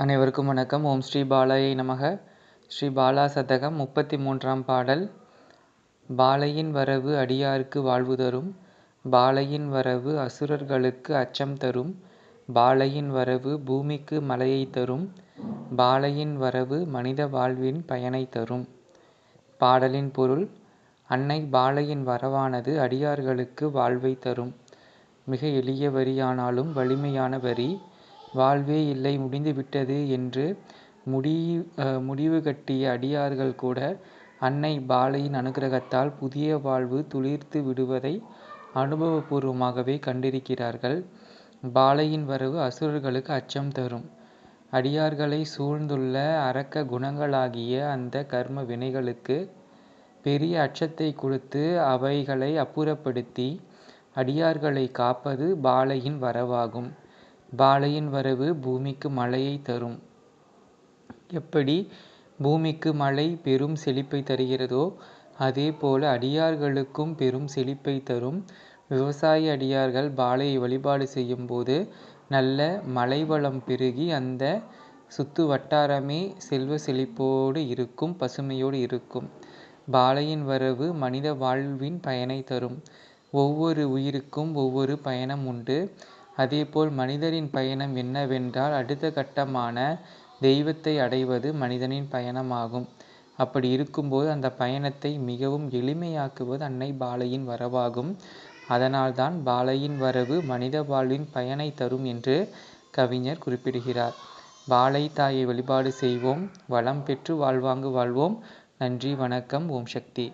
அனைவருக்கும் வணக்கம். ஓம் ஸ்ரீ பாலாயை நமக. ஸ்ரீ பாலா சதகம் 33ஆம் பாடல். பாலையின் வரவு அடியார்க்கு வாழ்வு தரும், பாலையின் வரவு அசுரர்களுக்கு அச்சம் தரும், பாலையின் வரவு பூமிக்கு மழையை தரும், பாலையின் வரவு மனித வாழ்வின் பயனை தரும். பாடலின் பொருள்: அன்னை பாலையின் வரவானது அடியார்களுக்கு வாழ்வை தரும். மிக எளிய வரியானாலும் வலிமையான வரி. வாழ்வே இல்லை, முடிந்து விட்டது என்று முடிவு கட்டிய அடியார்கள் கூட அன்னை பாலையின் அனுக்கிரகத்தால் புதிய வாழ்வு துளிர்த்து விடுவதை அனுபவபூர்வமாகவே கண்டிருக்கிறார்கள். பாலையின் வரவு அசுரர்களுக்கு அச்சம் தரும். அடியார்களை சூழ்ந்துள்ள அரக்க குணங்களாகிய அந்த கர்ம வினைகளுக்கு பெரிய அச்சத்தை கொடுத்து அவைகளை அப்புறப்படுத்தி அடியார்களை காப்பது பாலையின் வரவாகும். பாலையின் வரவு பூமிக்கு மழையை தரும். எப்படி பூமிக்கு மழை பெரும் செழிப்பை தருகிறதோ அதே போல அடியார்களுக்கும் பெரும் செழிப்பை தரும். விவசாய அடியார்கள் பாலையை வழிபாடு செய்யும் போது நல்ல மழை வளம் பெருகி அந்த சுத்து வட்டாரமே செல்வ செழிப்போடு இருக்கும், பசுமையோடு இருக்கும். பாலையின் வரவு மனித வாழ்வின் பயனை தரும். ஒவ்வொரு உயிருக்கும் ஒவ்வொரு பயணம் உண்டு. அதேபோல் மனிதரின் பயணம் என்னவென்றால் அடுத்த கட்டமான தெய்வத்தை அடைவது மனிதனின் பயணமாகும். அப்படி இருக்கும்போது அந்த பயணத்தை மிகவும் எளிமையாக்குவது அன்னை பாலையின் வரவாகும். அதனால்தான் பாலையின் வரவு மனித வாழ்வின் பயனை தரும் என்று கவிஞர் குறிப்பிடுகிறார். பாலை தாயை வழிபாடு செய்வோம், வளம் பெற்று வாழ்வாங்கு வாழ்வோம். நன்றி, வணக்கம். ஓம் சக்தி.